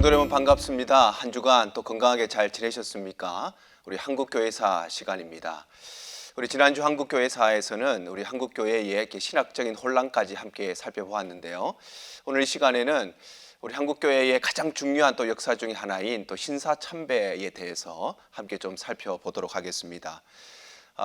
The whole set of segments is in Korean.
성도 여러분 반갑습니다. 한 주간 또 건강하게 잘 지내셨습니까? 우리 한국교회사 시간입니다. 우리 지난주 한국교회사에서는 우리 한국교회의 이렇게 신학적인 혼란까지 함께 살펴보았는데요. 오늘 이 시간에는 우리 한국교회의 가장 중요한 또 역사 중의 하나인 또 신사참배에 대해서 함께 좀 살펴보도록 하겠습니다.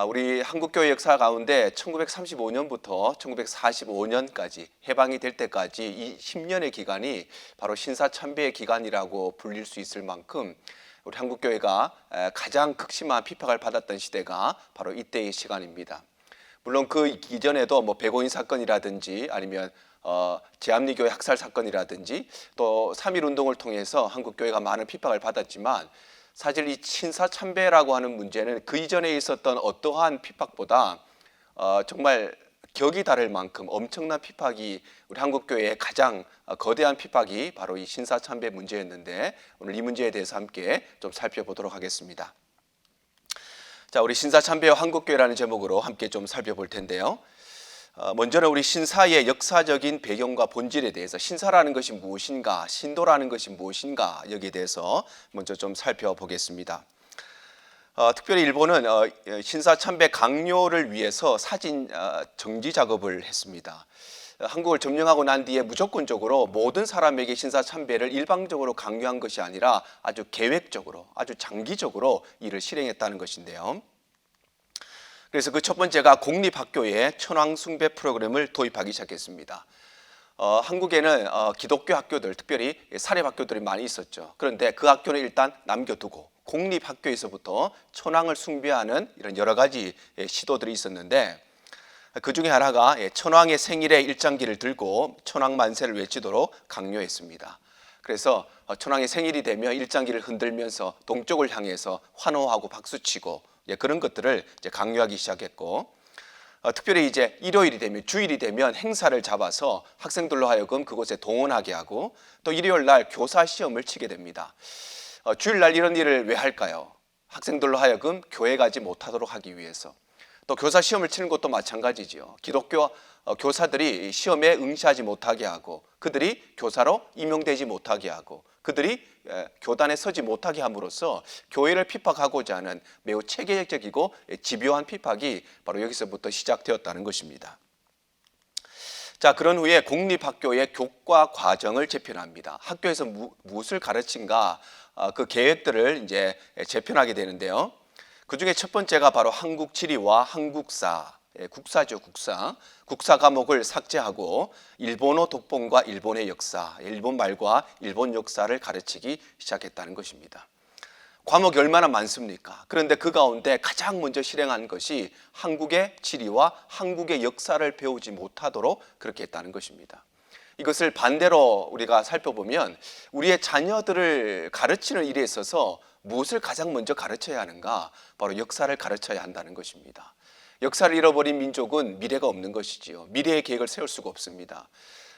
우리 한국교회 역사 가운데 1935년부터 1945년까지 해방이 될 때까지 이 10년의 기간이 바로 신사참배의 기간이라고 불릴 수 있을 만큼 우리 한국교회가 가장 극심한 핍박을 받았던 시대가 바로 이때의 시간입니다. 물론 그 이전에도 뭐 백오인 사건이라든지 아니면 제암리교회 학살 사건이라든지 또 3.1 운동을 통해서 한국교회가 많은 핍박을 받았지만 사실 이 신사참배라고 하는 문제는 그 이전에 있었던 어떠한 핍박보다 정말 격이 다를 만큼 엄청난 핍박이 우리 한국교회의 가장 거대한 핍박이 바로 이 신사참배 문제였는데 오늘 이 문제에 대해서 함께 좀 살펴보도록 하겠습니다. 자, 우리 신사참배와 한국교회라는 제목으로 함께 좀 살펴볼 텐데요. 먼저는 우리 신사의 역사적인 배경과 본질에 대해서 신사라는 것이 무엇인가, 신도라는 것이 무엇인가 여기에 대해서 먼저 좀 살펴보겠습니다. 특별히 일본은 신사참배 강요를 위해서 사진 정지 작업을 했습니다. 한국을 점령하고 난 뒤에 무조건적으로 모든 사람에게 신사참배를 일방적으로 강요한 것이 아니라 아주 계획적으로, 아주 장기적으로 이를 실행했다는 것인데요. 그래서 그 첫 번째가 공립학교에 천황숭배 프로그램을 도입하기 시작했습니다. 한국에는 기독교 학교들, 특별히 사립학교들이 많이 있었죠. 그런데 그 학교는 일단 남겨두고 공립학교에서부터 천황을 숭배하는 이런 여러 가지 시도들이 있었는데 그 중에 하나가 천황의 생일에 일장기를 들고 천황 만세를 외치도록 강요했습니다. 그래서 천황의 생일이 되면 일장기를 흔들면서 동쪽을 향해서 환호하고 박수치고 그런 것들을 이제 강요하기 시작했고, 특별히 이제 일요일이 되면 주일이 되면 행사를 잡아서 학생들로 하여금 그곳에 동원하게 하고 또 일요일 날 교사 시험을 치게 됩니다. 주일날 이런 일을 왜 할까요? 학생들로 하여금 교회 가지 못하도록 하기 위해서. 또 교사 시험을 치는 것도 마찬가지지요. 기독교 교사들이 시험에 응시하지 못하게 하고 그들이 교사로 임용되지 못하게 하고 그들이 교단에 서지 못하게 함으로써 교회를 핍박하고자 하는 매우 체계적이고 집요한 핍박이 바로 여기서부터 시작되었다는 것입니다. 자, 그런 후에 공립학교의 교과 과정을 재편합니다. 학교에서 무엇을 가르친가 그 계획들을 이제 재편하게 되는데요. 그 중에 첫 번째가 바로 한국 지리와 한국사, 국사죠, 국사. 국사 과목을 삭제하고 일본어 독본과 일본의 역사, 일본 말과 일본 역사를 가르치기 시작했다는 것입니다. 과목이 얼마나 많습니까? 그런데 그 가운데 가장 먼저 실행한 것이 한국의 지리와 한국의 역사를 배우지 못하도록 그렇게 했다는 것입니다. 이것을 반대로 우리가 살펴보면 우리의 자녀들을 가르치는 일에 있어서 무엇을 가장 먼저 가르쳐야 하는가? 바로 역사를 가르쳐야 한다는 것입니다. 역사를 잃어버린 민족은 미래가 없는 것이지요. 미래의 계획을 세울 수가 없습니다.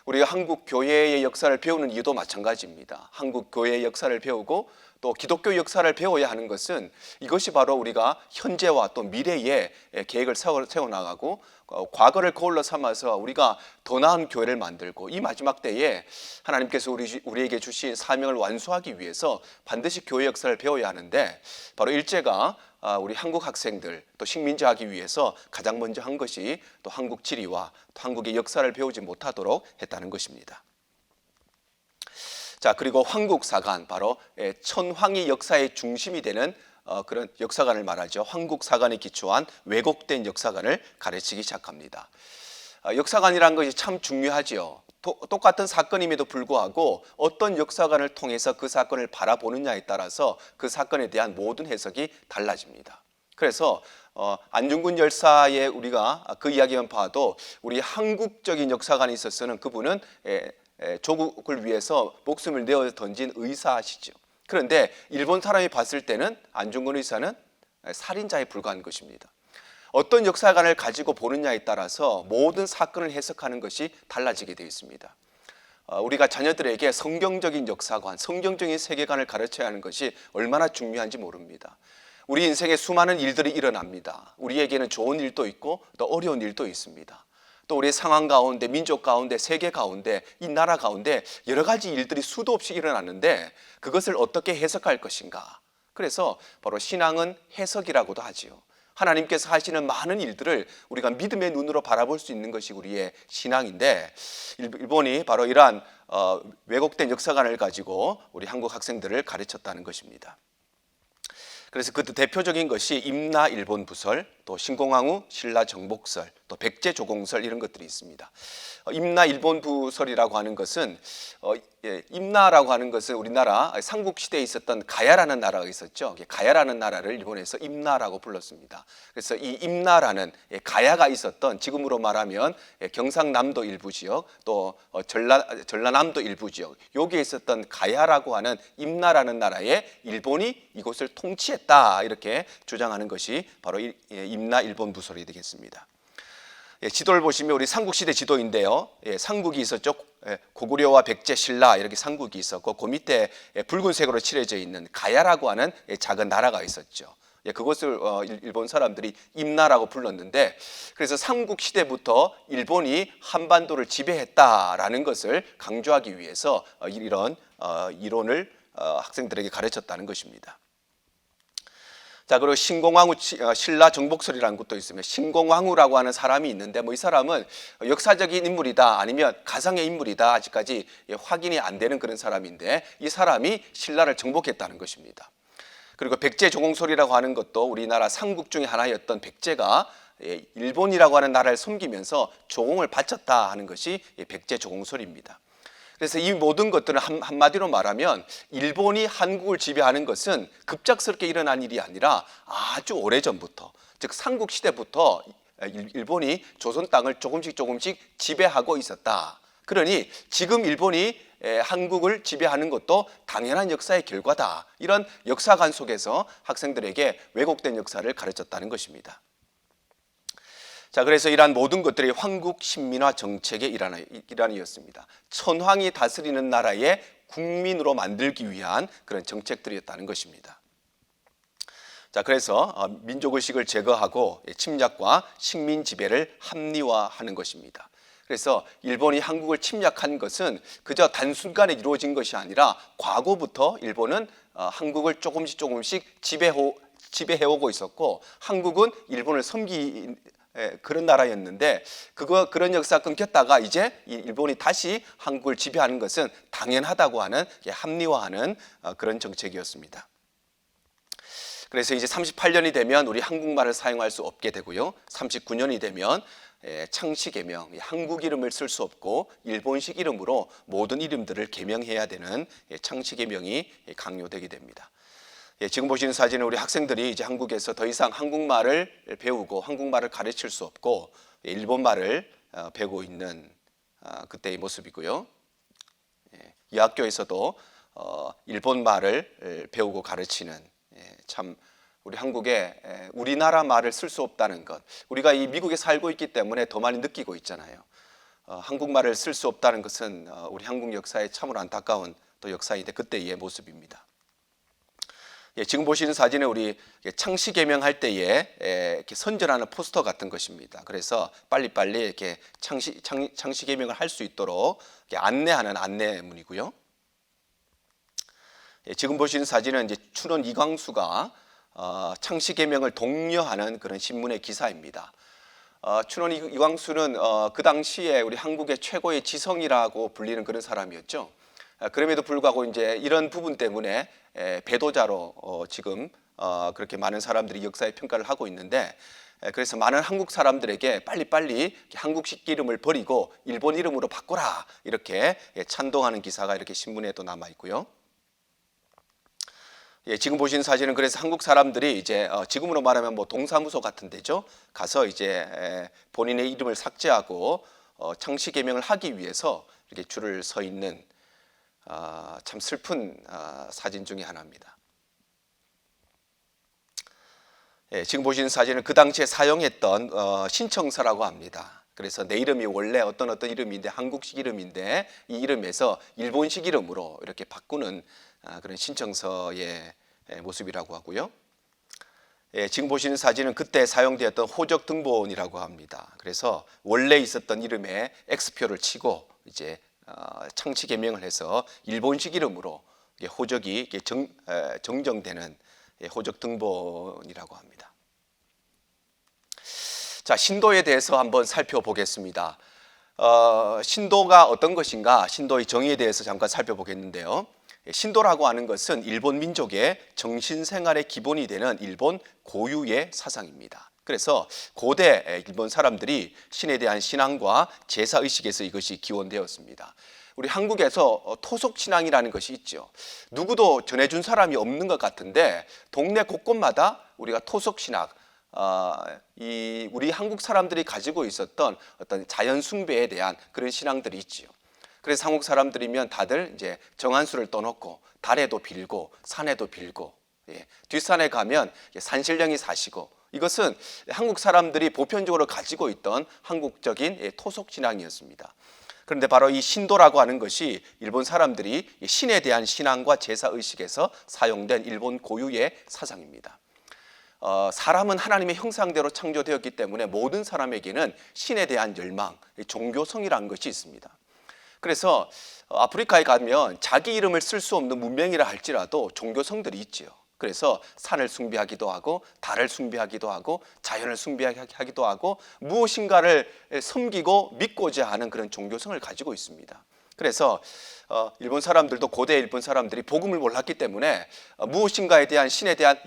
우리가 한국 교회의 역사를 배우는 이유도 마찬가지입니다. 한국 교회의 역사를 배우고 또 기독교 역사를 배워야 하는 것은 이것이 바로 우리가 현재와 또 미래의 계획을 세워나가고 과거를 거울로 삼아서 우리가 더 나은 교회를 만들고 이 마지막 때에 하나님께서 우리에게 주신 사명을 완수하기 위해서 반드시 교회 역사를 배워야 하는데 바로 일제가 우리 한국 학생들 또 식민지하기 위해서 가장 먼저 한 것이 또 한국 지리와 또 한국의 역사를 배우지 못하도록 했다는 것입니다. 자, 그리고 황국사관, 바로 천황이 역사의 중심이 되는 그런 역사관을 말하죠. 황국사관에 기초한 왜곡된 역사관을 가르치기 시작합니다. 역사관이라는 것이 참 중요하지요. 똑같은 사건임에도 불구하고 어떤 역사관을 통해서 그 사건을 바라보느냐에 따라서 그 사건에 대한 모든 해석이 달라집니다. 그래서 안중근 열사의 우리가 그 이야기만 봐도 우리 한국적인 역사관이 있었으면 그분은 조국을 위해서 목숨을 내어 던진 의사시죠. 그런데 일본 사람이 봤을 때는 안중근 의사는 살인자에 불과한 것입니다. 어떤 역사관을 가지고 보느냐에 따라서 모든 사건을 해석하는 것이 달라지게 되어 있습니다. 우리가 자녀들에게 성경적인 역사관, 성경적인 세계관을 가르쳐야 하는 것이 얼마나 중요한지 모릅니다. 우리 인생에 수많은 일들이 일어납니다. 우리에게는 좋은 일도 있고 또 어려운 일도 있습니다. 또 우리의 상황 가운데, 민족 가운데, 세계 가운데, 이 나라 가운데 여러 가지 일들이 수도 없이 일어났는데 그것을 어떻게 해석할 것인가. 그래서 바로 신앙은 해석이라고도 하지요. 하나님께서 하시는 많은 일들을 우리가 믿음의 눈으로 바라볼 수 있는 것이 우리의 신앙인데, 일본이 바로 이러한 왜곡된 역사관을 가지고 우리 한국 학생들을 가르쳤다는 것입니다. 그래서 그 대표적인 것이 임나 일본 부설, 또 신공항우 신라 정복설, 또 백제 조공설 이런 것들이 있습니다. 임나 일본 부설이라고 하는 것은 임나라고 하는 것은 우리나라 삼국 시대에 있었던 가야라는 나라가 있었죠. 가야라는 나라를 일본에서 임나라고 불렀습니다. 그래서 이 임나라는 가야가 있었던, 지금으로 말하면 경상남도 일부 지역, 또 전라남도 일부 지역, 여기에 있었던 가야라고 하는 임나라는 나라에 일본이 이곳을 통치했다, 이렇게 주장하는 것이 바로 임나 일본 부설이 되겠습니다. 지도를 보시면 우리 삼국시대 지도인데요. 삼국이 있었죠. 고구려와 백제, 신라 이렇게 삼국이 있었고, 그 밑에 붉은색으로 칠해져 있는 가야라고 하는 작은 나라가 있었죠. 그것을 일본 사람들이 임나라고 불렀는데, 그래서 삼국시대부터 일본이 한반도를 지배했다라는 것을 강조하기 위해서 이런 이론을 학생들에게 가르쳤다는 것입니다. 자, 그리고 신공항우 신라 정복설이라는 것도 있으면, 신공항우라고 하는 사람이 있는데 이 사람은 역사적인 인물이다 아니면 가상의 인물이다, 아직까지 확인이 안 되는 그런 사람인데, 이 사람이 신라를 정복했다는 것입니다. 그리고 백제 조공설이라고 하는 것도 우리나라 삼국 중에 하나였던 백제가 일본이라고 하는 나라를 섬기면서 조공을 바쳤다 하는 것이 백제 조공설입니다. 그래서 이 모든 것들은 한마디로 말하면 일본이 한국을 지배하는 것은 급작스럽게 일어난 일이 아니라 아주 오래전부터, 즉 삼국시대부터 일본이 조선 땅을 조금씩 지배하고 있었다. 그러니 지금 일본이 한국을 지배하는 것도 당연한 역사의 결과다. 이런 역사관 속에서 학생들에게 왜곡된 역사를 가르쳤다는 것입니다. 자, 그래서 이러한 모든 것들이 황국 신민화 정책의 일환이었습니다. 천황이 다스리는 나라의 국민으로 만들기 위한 그런 정책들이었다는 것입니다. 자, 그래서 민족의식을 제거하고 침략과 식민 지배를 합리화하는 것입니다. 그래서 일본이 한국을 침략한 것은 그저 단순간에 이루어진 것이 아니라 과거부터 일본은 한국을 조금씩 지배해오고 있었고, 한국은 일본을 그런 나라였는데, 그런 역사가 끊겼다가 이제 일본이 다시 한국을 지배하는 것은 당연하다고 하는, 합리화하는 그런 정책이었습니다. 그래서 이제 38년이 되면 우리 한국말을 사용할 수 없게 되고요. 39년이 되면 창씨개명, 한국 이름을 쓸 수 없고 일본식 이름으로 모든 이름들을 개명해야 되는 창씨개명이 강요되게 됩니다. 지금 보시는 사진은 우리 학생들이 이제 한국에서 더 이상 한국말을 배우고 한국말을 가르칠 수 없고 일본말을 배우고 있는 그때의 모습이고요. 이 학교에서도 일본말을 배우고 가르치는, 참 우리 한국에 우리나라 말을 쓸 수 없다는 것, 우리가 이 미국에 살고 있기 때문에 더 많이 느끼고 있잖아요. 한국말을 쓸 수 없다는 것은 우리 한국 역사에 참으로 안타까운 또 역사인데, 그때의 모습입니다. 지금 보시는 사진은 우리 창씨개명할 때에 이렇게 선전하는 포스터 같은 것입니다. 그래서 빨리빨리 이렇게 창씨개명을 할 수 있도록 안내하는 안내문이고요. 지금 보시는 사진은 이제 춘원 이광수가 창씨개명을 독려하는 그런 신문의 기사입니다. 춘원 이광수는 그 당시에 우리 한국의 최고의 지성이라고 불리는 그런 사람이었죠. 그럼에도 불구하고 이제 이런 부분 때문에 배도자로 지금 그렇게 많은 사람들이 역사의 평가를 하고 있는데, 그래서 많은 한국 사람들에게 빨리빨리 한국식 이름을 버리고 일본 이름으로 바꾸라, 이렇게 찬동하는 기사가 이렇게 신문에도 남아 있고요. 지금 보시는 사진은 그래서 한국 사람들이 이제 지금으로 말하면 동사무소 같은 데죠. 가서 이제 본인의 이름을 삭제하고 창씨개명을 하기 위해서 이렇게 줄을 서 있는 참 슬픈 사진 중에 하나입니다. 지금 보시는 사진은 그 당시에 사용했던 신청서라고 합니다. 그래서 내 이름이 원래 어떤 이름인데 한국식 이름인데 이 이름에서 일본식 이름으로 이렇게 바꾸는 그런 신청서의 모습이라고 하고요. 지금 보시는 사진은 그때 사용되었던 호적 등본이라고 합니다. 그래서 원래 있었던 이름에 X표를 치고 이제 창치 개명을 해서 일본식 이름으로 호적이 정정되는 호적 등본이라고 합니다. 자, 신도에 대해서 한번 살펴보겠습니다. 신도가 어떤 것인가? 신도의 정의에 대해서 잠깐 살펴보겠는데요. 신도라고 하는 것은 일본 민족의 정신생활의 기본이 되는 일본 고유의 사상입니다. 그래서 고대 일본 사람들이 신에 대한 신앙과 제사의식에서 이것이 기원되었습니다. 우리 한국에서 토속신앙이라는 것이 있죠. 누구도 전해준 사람이 없는 것 같은데 동네 곳곳마다 우리가 토속신앙, 우리 한국 사람들이 가지고 있었던 어떤 자연 숭배에 대한 그런 신앙들이 있지요. 그래서 한국 사람들이면 다들 이제 정한수를 떠놓고 달에도 빌고 산에도 빌고, 뒷산에 가면 산신령이 사시고, 이것은 한국 사람들이 보편적으로 가지고 있던 한국적인 토속 신앙이었습니다. 그런데 바로 이 신도라고 하는 것이 일본 사람들이 신에 대한 신앙과 제사 의식에서 사용된 일본 고유의 사상입니다. 사람은 하나님의 형상대로 창조되었기 때문에 모든 사람에게는 신에 대한 열망, 종교성이라는 것이 있습니다. 그래서 아프리카에 가면 자기 이름을 쓸 수 없는 문명이라 할지라도 종교성들이 있지요. 그래서 산을 숭배하기도 하고 달을 숭배하기도 하고 자연을 숭배하기도 하고 무엇인가를 섬기고 믿고자 하는 그런 종교성을 가지고 있습니다. 그래서 일본 사람들도 고대 일본 사람들이 복음을 몰랐기 때문에 무엇인가에 대한 신에 대한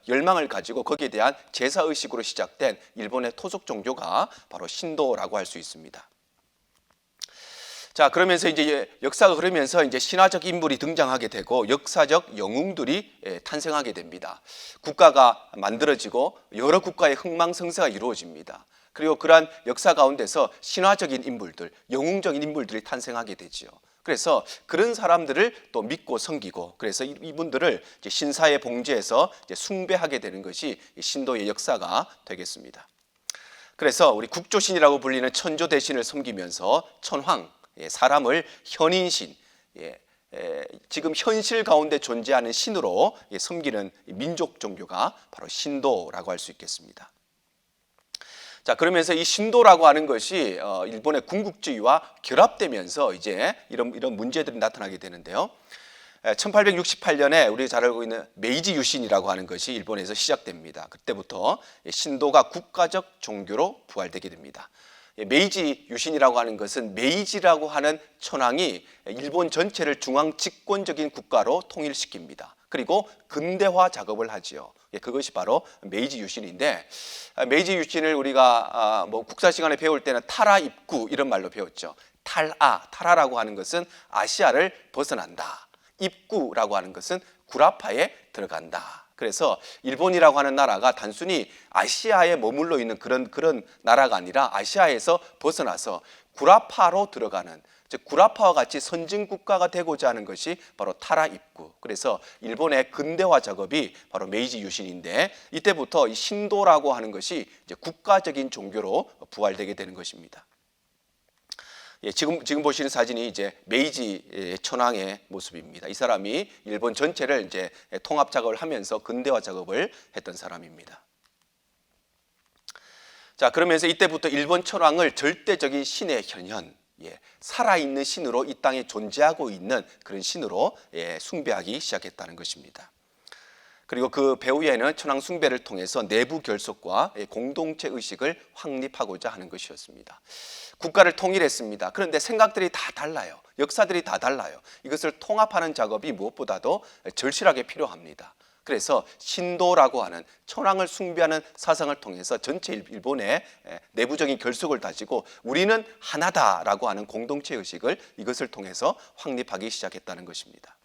열망을 가지고 거기에 대한 제사의식으로 시작된 일본의 토속 종교가 바로 신도라고 할 수 있습니다. 자, 그러면서 이제 역사가 흐르면서 이제 신화적 인물이 등장하게 되고 역사적 영웅들이 탄생하게 됩니다. 국가가 만들어지고 여러 국가의 흥망성쇠가 이루어집니다. 그리고 그러한 역사 가운데서 신화적인 인물들, 영웅적인 인물들이 탄생하게 되지요. 그래서 그런 사람들을 또 믿고 섬기고, 그래서 이분들을 이제 신사의 봉지에서 이제 숭배하게 되는 것이 신도의 역사가 되겠습니다. 그래서 우리 국조신이라고 불리는 천조 대신을 섬기면서 천황, 사람을 현인신, 지금 현실 가운데 존재하는 신으로 섬기는 민족 종교가 바로 신도라고 할 수 있겠습니다. 자, 그러면서 이 신도라고 하는 것이 일본의 군국주의와 결합되면서 이제 이런 문제들이 나타나게 되는데요. 1868년에 우리가 잘 알고 있는 메이지 유신이라고 하는 것이 일본에서 시작됩니다. 그때부터 신도가 국가적 종교로 부활되게 됩니다. 메이지 유신이라고 하는 것은 메이지라고 하는 천황이 일본 전체를 중앙 집권적인 국가로 통일시킵니다. 그리고 근대화 작업을 하지요. 그것이 바로 메이지 유신인데, 메이지 유신을 우리가 국사 시간에 배울 때는 타라 입구 이런 말로 배웠죠. 타라라고 하는 것은 아시아를 벗어난다. 입구라고 하는 것은 구라파에 들어간다. 그래서 일본이라고 하는 나라가 단순히 아시아에 머물러 있는 그런 나라가 아니라 아시아에서 벗어나서 구라파로 들어가는, 즉 구라파와 같이 선진 국가가 되고자 하는 것이 바로 타라 입구. 그래서 일본의 근대화 작업이 바로 메이지 유신인데, 이때부터 이 신도라고 하는 것이 이제 국가적인 종교로 부활되게 되는 것입니다. 지금 보시는 사진이 이제 메이지 천황의 모습입니다. 이 사람이 일본 전체를 이제 통합 작업을 하면서 근대화 작업을 했던 사람입니다. 자, 그러면서 이때부터 일본 천황을 절대적인 신의 현현, 살아있는 신으로 이 땅에 존재하고 있는 그런 신으로 숭배하기 시작했다는 것입니다. 그리고 그 배후에는 천황 숭배를 통해서 내부 결속과 공동체 의식을 확립하고자 하는 것이었습니다. 국가를 통일했습니다. 그런데 생각들이 다 달라요. 역사들이 다 달라요. 이것을 통합하는 작업이 무엇보다도 절실하게 필요합니다. 그래서 신도라고 하는 천황을 숭배하는 사상을 통해서 전체 일본의 내부적인 결속을 다지고 우리는 하나다라고 하는 공동체 의식을 이것을 통해서 확립하기 시작했다는 것입니다.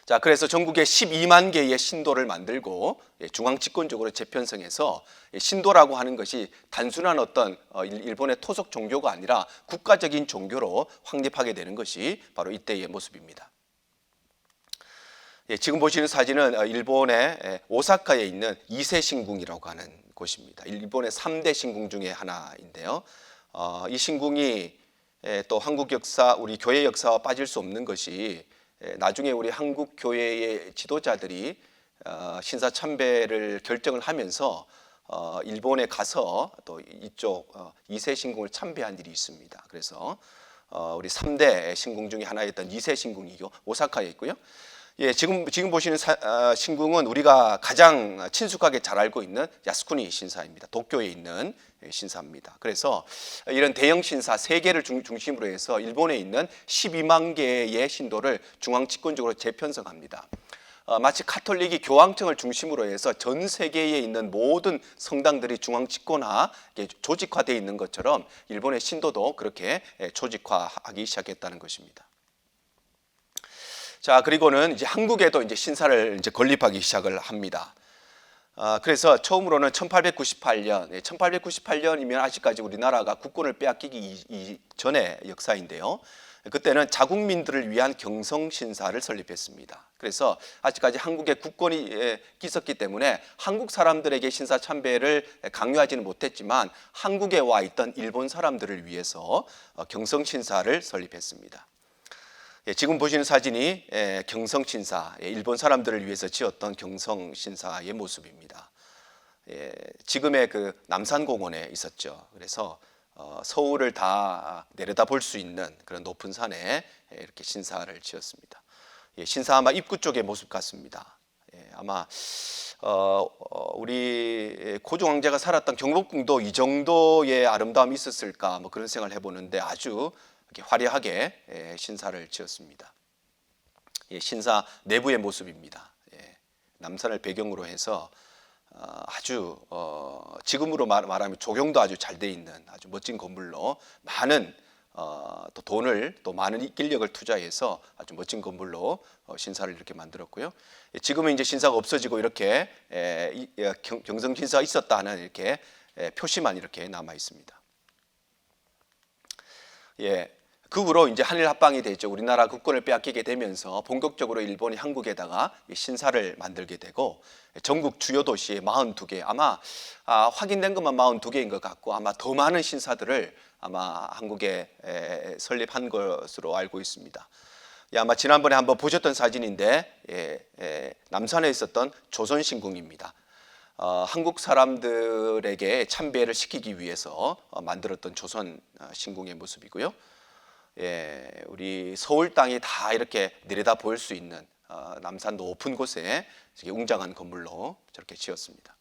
자, 그래서 전국에 12만 개의 신도를 만들고 중앙 집권적으로 재편성해서 신도라고 하는 것이 단순한 어떤 일본의 토속 종교가 아니라 국가적인 종교로 확립하게 되는 것이 바로 이때의 모습입니다. 지금 보시는 사진은 일본의 오사카에 있는 이세신궁이라고 하는 곳입니다. 일본의 3대 신궁 중에 하나인데요. 이 신궁이 또 한국 역사, 우리 교회 역사와 빠질 수 없는 것이 나중에 우리 한국 교회의 지도자들이 신사 참배를 결정을 하면서 일본에 가서 또 이쪽 이세 신궁을 참배한 일이 있습니다. 그래서 우리 3대 신궁 중에 하나였던 이세 신궁이고 오사카에 있고요. 예, 지금 보시는 신궁은 우리가 가장 친숙하게 잘 알고 있는 야스쿠니 신사입니다. 도쿄에 있는 신사입니다. 그래서 이런 대형 신사 3개를 중심으로 해서 일본에 있는 12만 개의 신도를 중앙 집권적으로 재편성합니다. 마치 카톨릭이 교황청을 중심으로 해서 전 세계에 있는 모든 성당들이 중앙 집권화, 조직화되어 있는 것처럼 일본의 신도도 그렇게 조직화하기 시작했다는 것입니다. 자, 그리고는 이제 한국에도 이제 신사를 이제 건립하기 시작을 합니다. 그래서 처음으로는 1898년, 1898년이면 아직까지 우리나라가 국권을 빼앗기기 이전의 역사인데요. 그때는 자국민들을 위한 경성신사를 설립했습니다. 그래서 아직까지 한국에 국권이 있었기 때문에 한국 사람들에게 신사 참배를 강요하지는 못했지만 한국에 와 있던 일본 사람들을 위해서 경성신사를 설립했습니다. 지금 보시는 사진이 경성신사, 일본 사람들을 위해서 지었던 경성신사의 모습입니다. 지금의 그 남산공원에 있었죠. 그래서 서울을 다 내려다 볼 수 있는 그런 높은 산에 이렇게 신사를 지었습니다. 신사 아마 입구 쪽의 모습 같습니다. 아마 우리 고종 황제가 살았던 경복궁도 이 정도의 아름다움이 있었을까 뭐 그런 생각을 해보는데 아주 이렇게 화려하게 신사를 지었습니다. 신사 내부의 모습입니다. 남산을 배경으로 해서 아주 지금으로 말하면 조경도 아주 잘 돼 있는 아주 멋진 건물로 많은 또 돈을 또 많은 인력을 투자해서 아주 멋진 건물로 신사를 이렇게 만들었고요. 지금은 이제 신사가 없어지고 이렇게 경성 신사가 있었다는 이렇게 표시만 이렇게 남아 있습니다. 그 후로 이제 한일 합방이 되죠. 우리나라 국권을 빼앗기게 되면서 본격적으로 일본이 한국에다가 신사를 만들게 되고 전국 주요 도시에 42개, 아마 확인된 것만 42개인 것 같고 아마 더 많은 신사들을 아마 한국에 설립한 것으로 알고 있습니다. 아마 지난번에 한번 보셨던 사진인데 남산에 있었던 조선신궁입니다. 한국 사람들에게 참배를 시키기 위해서 만들었던 조선 신궁의 모습이고요. 우리 서울 땅이 다 이렇게 내려다 볼 수 있는 남산 높은 곳에 웅장한 건물로 저렇게 지었습니다.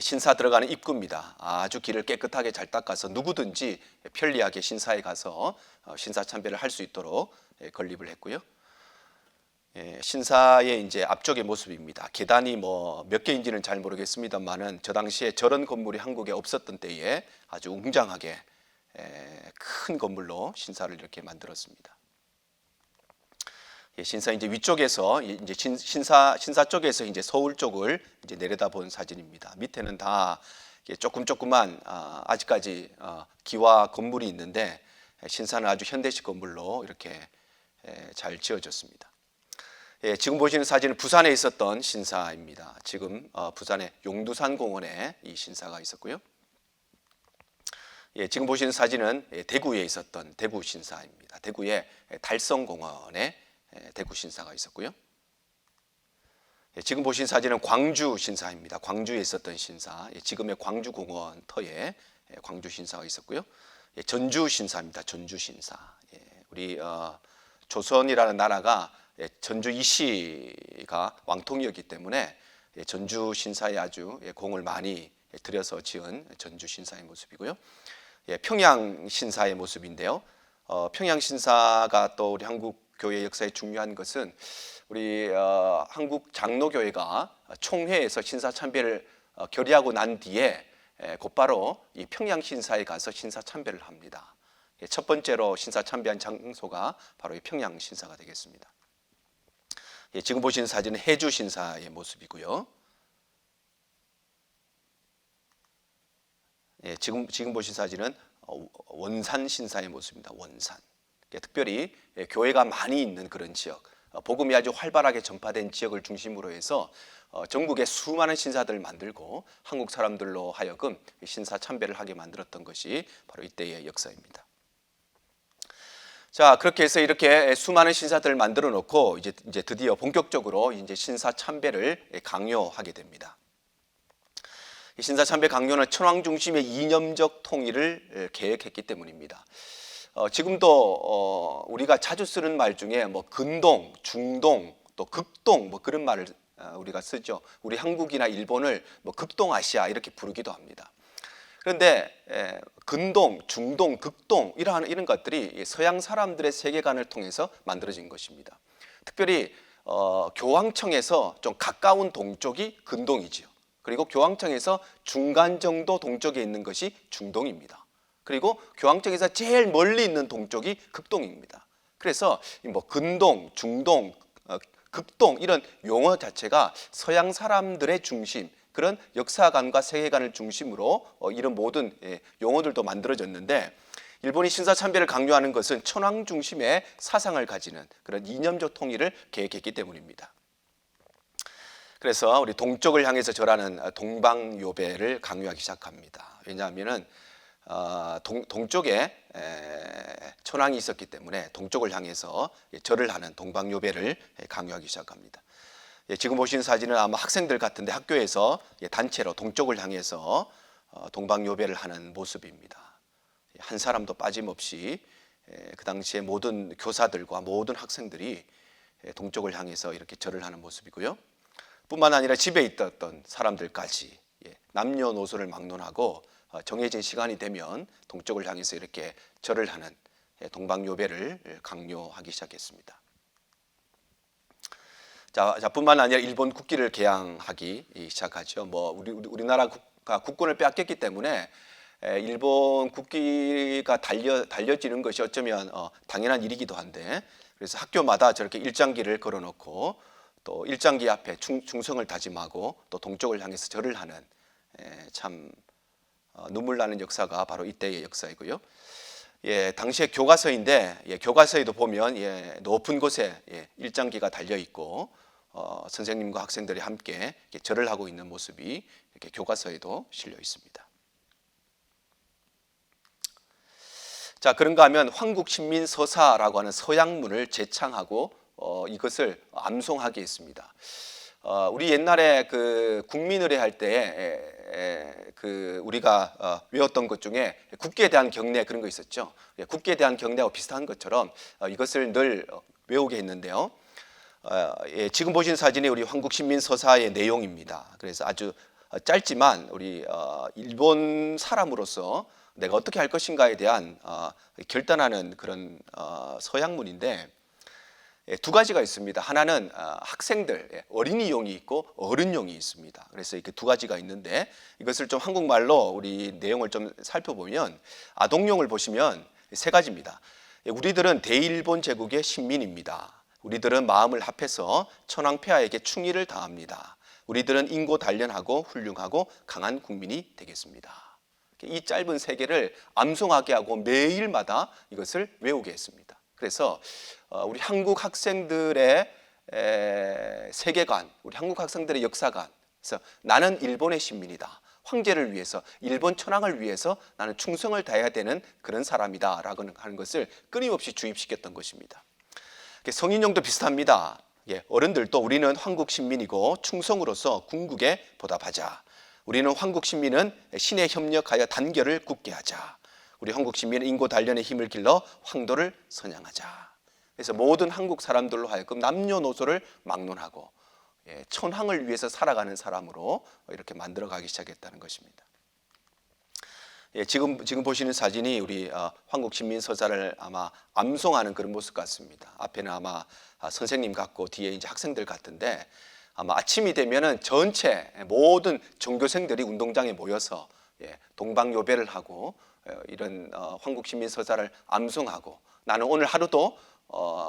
신사 들어가는 입구입니다. 아주 길을 깨끗하게 잘 닦아서 누구든지 편리하게 신사에 가서 신사 참배를 할 수 있도록 건립을 했고요. 신사의 이제 앞쪽의 모습입니다. 계단이 뭐 몇 개인지는 잘 모르겠습니다만은 저 당시에 저런 건물이 한국에 없었던 때에 아주 웅장하게 큰 건물로 신사를 이렇게 만들었습니다. 신사 이제 위쪽에서 이제 신사 쪽에서 이제 서울 쪽을 이제 내려다본 사진입니다. 밑에는 다 조금만 아직까지 기와 건물이 있는데 신사는 아주 현대식 건물로 이렇게 잘 지어졌습니다. 지금 보시는 사진은 부산에 있었던 신사입니다. 지금 부산의 용두산 공원에 이 신사가 있었고요. 지금 보시는 사진은 대구에 있었던 대구 신사입니다. 대구의 달성공원에 대구 신사가 있었고요. 지금 보신 사진은 광주 신사입니다. 광주에 있었던 신사, 지금의 광주공원 터에 광주 신사가 있었고요. 전주 신사입니다. 전주 신사. 우리 조선이라는 나라가 전주 이씨가 왕통이었기 때문에 전주 신사에 아주 공을 많이 들여서 지은 전주 신사의 모습이고요. 평양 신사의 모습인데요. 평양 신사가 또 우리 한국 교회 역사에 중요한 것은 우리 한국 장로교회가 총회에서 신사 참배를 결의하고 난 뒤에 곧바로 이 평양 신사에 가서 신사 참배를 합니다. 첫 번째로 신사 참배한 장소가 바로 이 평양 신사가 되겠습니다. 지금 보시는 사진은 해주 신사의 모습이고요. 지금 보신 사진은 원산 신사의 모습입니다. 원산. 특별히 교회가 많이 있는 그런 지역, 복음이 아주 활발하게 전파된 지역을 중심으로 해서 전국에 수많은 신사들을 만들고 한국 사람들로 하여금 신사 참배를 하게 만들었던 것이 바로 이때의 역사입니다. 자, 그렇게 해서 이렇게 수많은 신사들을 만들어 놓고 이제 드디어 본격적으로 이제 신사 참배를 강요하게 됩니다. 이 신사 참배 강요는 천황 중심의 이념적 통일을 계획했기 때문입니다. 지금도 우리가 자주 쓰는 말 중에 뭐 근동, 중동, 또 극동 뭐 그런 말을 우리가 쓰죠. 우리 한국이나 일본을 뭐 극동아시아 이렇게 부르기도 합니다. 그런데 근동, 중동, 극동 이런 것들이 서양 사람들의 세계관을 통해서 만들어진 것입니다. 특별히 교황청에서 좀 가까운 동쪽이 근동이지요. 그리고 교황청에서 중간 정도 동쪽에 있는 것이 중동입니다. 그리고 교황청에서 제일 멀리 있는 동쪽이 극동입니다. 그래서 뭐 근동, 중동, 극동 이런 용어 자체가 서양 사람들의 중심, 그런 역사관과 세계관을 중심으로 이런 모든 용어들도 만들어졌는데, 일본이 신사참배를 강요하는 것은 천황 중심의 사상을 가지는 그런 이념적 통일을 계획했기 때문입니다. 그래서 우리 동쪽을 향해서 절하는 동방요배를 강요하기 시작합니다. 왜냐하면은 동쪽에 천황이 있었기 때문에 동쪽을 향해서 절을 하는 동방요배를 강요하기 시작합니다. 지금 보시는 사진은 아마 학생들 같은데 학교에서 단체로 동쪽을 향해서 동방요배를 하는 모습입니다. 한 사람도 빠짐없이 그 당시에 모든 교사들과 모든 학생들이 동쪽을 향해서 이렇게 절을 하는 모습이고요. 뿐만 아니라 집에 있던 사람들까지 남녀노소를 막론하고 정해진 시간이 되면 동쪽을 향해서 이렇게 절을 하는 동방요배를 강요하기 시작했습니다. 자, 뿐만 아니라 일본 국기를 개양하기 시작하죠. 뭐 우리나라가 국권을 빼앗겼기 때문에 일본 국기가 달려지는 것이 어쩌면 당연한 일이기도 한데, 그래서 학교마다 저렇게 일장기를 걸어놓고 또 일장기 앞에 충성을 다짐하고 또 동쪽을 향해서 절을 하는 참 눈물 나는 역사가 바로 이때의 역사이고요. 당시의 교과서인데 교과서에도 보면 높은 곳에 일장기가 달려 있고 선생님과 학생들이 함께 절을 하고 있는 모습이 이렇게 교과서에도 실려 있습니다. 자, 그런가 하면 황국신민서사라고 하는 서양문을 제창하고 이것을 암송하게 했습니다. 우리 옛날에 그 국민의례 할 때 그 우리가 외웠던 것 중에 국기에 대한 경례 그런 거 있었죠. 국기에 대한 경례하고 비슷한 것처럼 이것을 늘 외우게 했는데요. 지금 보신 사진이 우리 황국신민서사의 내용입니다. 그래서 아주 짧지만 우리 일본 사람으로서 내가 어떻게 할 것인가에 대한 결단하는 그런 서양문인데, 두 가지가 있습니다. 하나는 학생들, 어린이용이 있고 어른용이 있습니다. 그래서 이렇게 두 가지가 있는데, 이것을 좀 한국말로 우리 내용을 좀 살펴보면 아동용을 보시면 세 가지입니다. 우리들은 대일본 제국의 신민입니다. 우리들은 마음을 합해서 천황폐하에게 충의를 다합니다. 우리들은 인고 단련하고 훌륭하고 강한 국민이 되겠습니다. 이 짧은 세 개를 암송하게 하고 매일마다 이것을 외우게 했습니다. 그래서 우리 한국 학생들의 세계관, 우리 한국 학생들의 역사관, 그래서 나는 일본의 신민이다. 황제를 위해서, 일본 천황을 위해서 나는 충성을 다해야 되는 그런 사람이다라고 하는 것을 끊임없이 주입시켰던 것입니다. 성인용도 비슷합니다. 어른들도 우리는 한국 신민이고 충성으로서 궁극에 보답하자. 우리는 한국 신민은 신에 협력하여 단결을 굳게 하자. 우리 한국 신민은 인고 단련의 힘을 길러 황도를 선양하자. 그래서 모든 한국 사람들로 하여금 남녀노소를 막론하고 천황을 위해서 살아가는 사람으로 이렇게 만들어가기 시작했다는 것입니다. 지금 보시는 사진이 우리 황국신민서사를 아마 암송하는 그런 모습 같습니다. 앞에는 아마 선생님 같고 뒤에 이제 학생들 같은데, 아마 아침이 되면은 전체 모든 전교생들이 운동장에 모여서 동방요배를 하고 이런 황국신민서사를 암송하고, 나는 오늘 하루도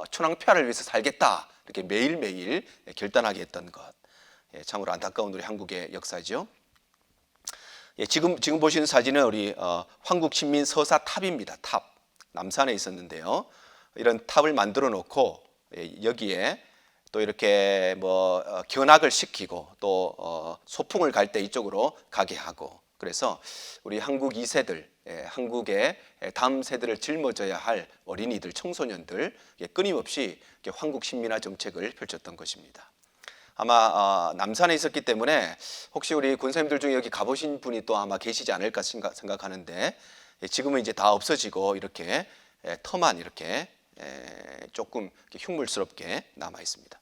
천황폐하를 위해서 살겠다 이렇게 매일매일 결단하게 했던 것, 참으로 안타까운 우리 한국의 역사죠. 지금 보시는 사진은 우리 황국신민서사 탑입니다. 탑, 남산에 있었는데요. 이런 탑을 만들어 놓고 여기에 또 이렇게 뭐 견학을 시키고 또 소풍을 갈 때 이쪽으로 가게 하고, 그래서 우리 한국 2세들, 한국의 다음 세대를 짊어져야 할 어린이들, 청소년들 끊임없이 황국 신민화 정책을 펼쳤던 것입니다. 아마 남산에 있었기 때문에 혹시 우리 권사님들 중에 여기 가보신 분이 또 아마 계시지 않을까 생각하는데, 지금은 이제 다 없어지고 이렇게 터만 이렇게 조금 흉물스럽게 남아 있습니다.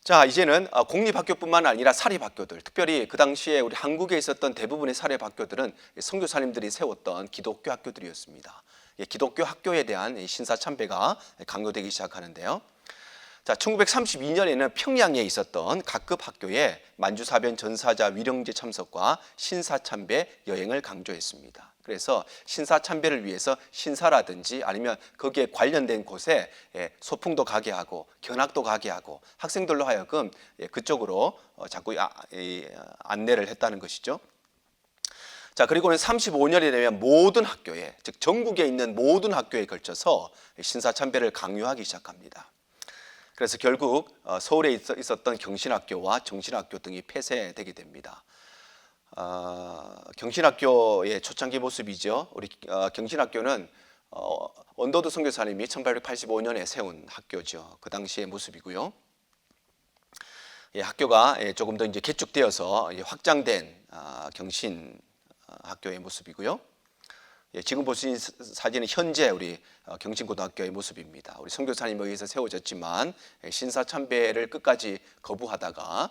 자, 이제는 공립학교뿐만 아니라 사립학교들, 특별히 그 당시에 우리 한국에 있었던 대부분의 사립학교들은 선교사님들이 세웠던 기독교 학교들이었습니다. 기독교 학교에 대한 신사참배가 강요되기 시작하는데요. 자, 1932년에는 평양에 있었던 각급 학교에 만주사변 전사자 위령제 참석과 신사참배 여행을 강조했습니다. 그래서 신사참배를 위해서 신사라든지 아니면 거기에 관련된 곳에 소풍도 가게 하고 견학도 가게 하고 학생들로 하여금 그쪽으로 자꾸 안내를 했다는 것이죠. 자, 그리고는 35년이 되면 모든 학교에, 즉 전국에 있는 모든 학교에 걸쳐서 신사참배를 강요하기 시작합니다. 그래서 결국 서울에 있었던 경신학교와 정신학교 등이 폐쇄되게 됩니다. 경신학교의 초창기 모습이죠. 우리 경신학교는 원도드 선교사님이 1885년에 세운 학교죠. 그 당시의 모습이고요. 학교가 조금 더 이제 개축되어서 확장된 경신 학교의 모습이고요. 지금 보신 사진은 현재 우리 경신고등학교의 모습입니다. 우리 선교사님에 의해서 세워졌지만 신사참배를 끝까지 거부하다가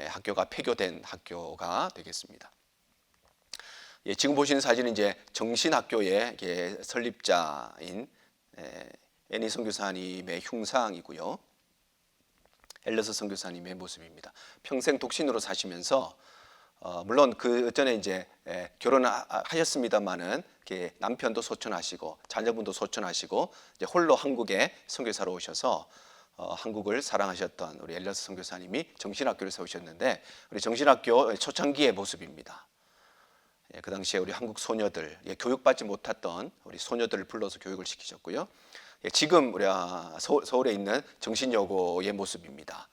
학교가 폐교된 학교가 되겠습니다. 지금 보시는 사진은 이제 정신학교의 설립자인 애니 선교사님의 흉상이고요. 앨러스 선교사님의 모습입니다. 평생 독신으로 사시면서 물론 그 전에 이제 결혼하셨습니다만은 남편도 소천하시고 자녀분도 소천하시고 이제 홀로 한국에 선교사로 오셔서 한국을 사랑하셨던 우리 앨러스 선교사님이 정신학교를 세우셨는데, 우리 정신학교 초창기의 모습입니다. 그 당시에 우리 한국 소녀들, 교육받지 못했던 우리 소녀들을 불러서 교육을 시키셨고요. 지금 우리 서울에 있는 정신여고의 모습입니다.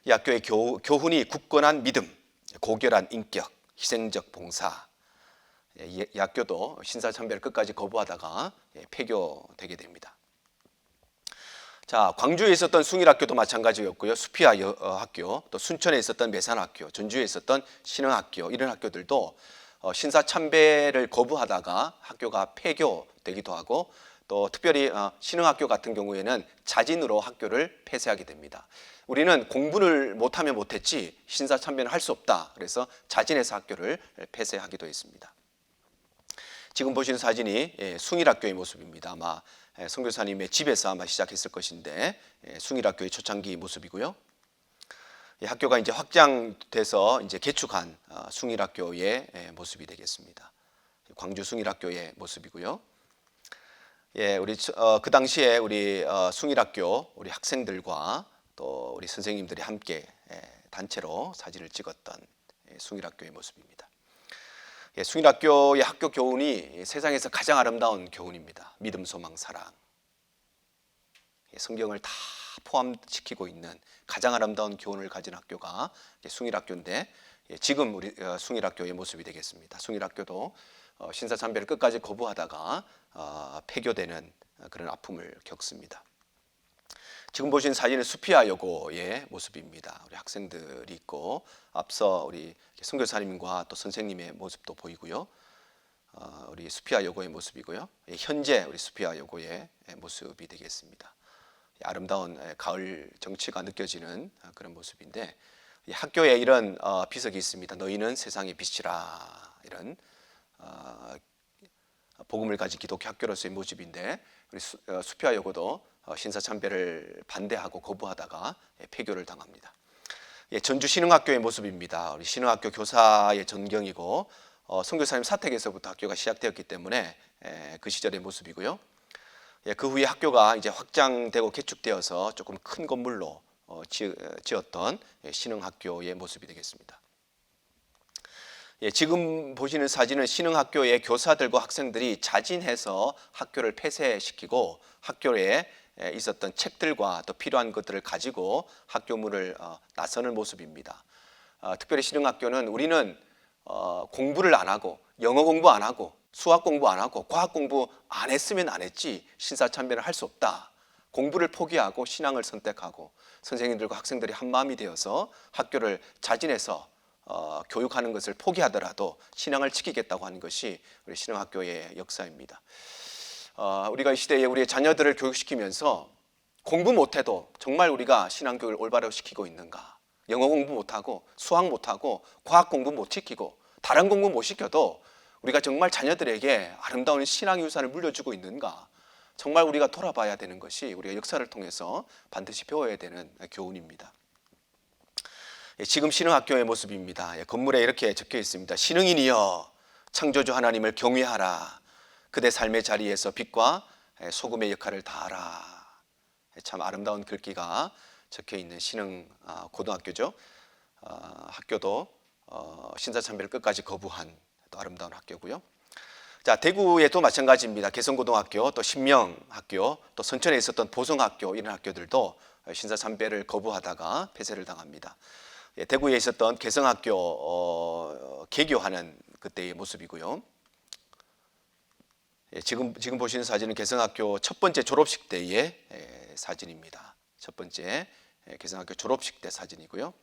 이 학교의 교훈이 굳건한 믿음, 고결한 인격, 희생적 봉사. 이 학교도 신사참배를 끝까지 거부하다가 폐교되게 됩니다. 자, 광주에 있었던 숭일학교도 마찬가지였고요. 수피아 학교, 또 순천에 있었던 매산학교, 전주에 있었던 신흥학교, 이런 학교들도 신사참배를 거부하다가 학교가 폐교되기도 하고, 또 특별히 신흥학교 같은 경우에는 자진으로 학교를 폐쇄하게 됩니다. 우리는 공부를 못하면 못했지 신사참배는 할 수 없다. 그래서 자진해서 학교를 폐쇄하기도 했습니다. 지금 보시는 사진이 숭일학교의 모습입니다. 아마 선교사님의 집에서 아마 시작했을 것인데, 숭일학교의 초창기 모습이고요. 학교가 이제 확장돼서 이제 개축한 숭일학교의 모습이 되겠습니다. 광주 숭일학교의 모습이고요. 우리 그 당시에 우리 숭일학교 우리 학생들과 또 우리 선생님들이 함께 단체로 사진을 찍었던 숭일학교의 모습입니다. 숭일학교의 학교 교훈이 세상에서 가장 아름다운 교훈입니다. 믿음, 소망, 사랑. 성경을 다 포함시키고 있는 가장 아름다운 교훈을 가진 학교가 숭일학교인데, 지금 우리 숭일학교의 모습이 되겠습니다. 숭일학교도 신사참배를 끝까지 거부하다가 폐교되는 그런 아픔을 겪습니다. 지금 보신 사진은 수피아 여고의 모습입니다. 우리 학생들이 있고, 앞서 우리 선교사님과 또 선생님의 모습도 보이고요. 우리 수피아 여고의 모습이고요. 현재 우리 수피아 여고의 모습이 되겠습니다. 아름다운 가을 정취가 느껴지는 그런 모습인데, 학교에 이런 비석이 있습니다. 너희는 세상의 빛이라, 이런 복음을 가진 기독교 학교로서의 모습인데, 우리 수피아 여고도 신사참배를 반대하고 거부하다가 폐교를 당합니다. 전주 신흥학교의 모습입니다. 우리 신흥학교 교사의 전경이고, 선교사님 사택에서부터 학교가 시작되었기 때문에 그 시절의 모습이고요. 그 후에 학교가 이제 확장되고 개축되어서 조금 큰 건물로 지었던 신흥학교의 모습이 되겠습니다. 지금 보시는 사진은 신흥학교의 교사들과 학생들이 자진해서 학교를 폐쇄시키고 학교에 있었던 책들과 또 필요한 것들을 가지고 학교문을 나서는 모습입니다. 특별히 신흥학교는 우리는 공부를 안 하고 영어 공부 안 하고 수학 공부 안 하고 과학 공부 안 했으면 안 했지 신사참배를 할 수 없다. 공부를 포기하고 신앙을 선택하고 선생님들과 학생들이 한 마음이 되어서 학교를 자진해서 교육하는 것을 포기하더라도 신앙을 지키겠다고 하는 것이 우리 신흥학교의 역사입니다. 우리가 이 시대에 우리의 자녀들을 교육시키면서 공부 못해도 정말 우리가 신앙교육을 올바로 시키고 있는가? 영어 공부 못하고 수학 못하고 과학 공부 못 시키고 다른 공부 못 시켜도 우리가 정말 자녀들에게 아름다운 신앙 유산을 물려주고 있는가? 정말 우리가 돌아봐야 되는 것이 우리가 역사를 통해서 반드시 배워야 되는 교훈입니다. 지금 신흥학교의 모습입니다. 건물에 이렇게 적혀 있습니다. 신흥인이여 창조주 하나님을 경외하라. 그대 삶의 자리에서 빛과 소금의 역할을 다하라. 참 아름다운 글귀가 적혀 있는 신흥 고등학교죠. 학교도 신사참배를 끝까지 거부한 또 아름다운 학교고요. 자, 대구에도 마찬가지입니다. 개성고등학교, 또 신명학교, 또 선천에 있었던 보성학교 이런 학교들도 신사참배를 거부하다가 폐쇄를 당합니다. 대구에 있었던 개성학교 개교하는 그때의 모습이고요. 지금 보시는 사진은 개성학교 첫 번째 졸업식 때의 사진입니다. 첫 번째 개성학교 졸업식 때 사진이고요.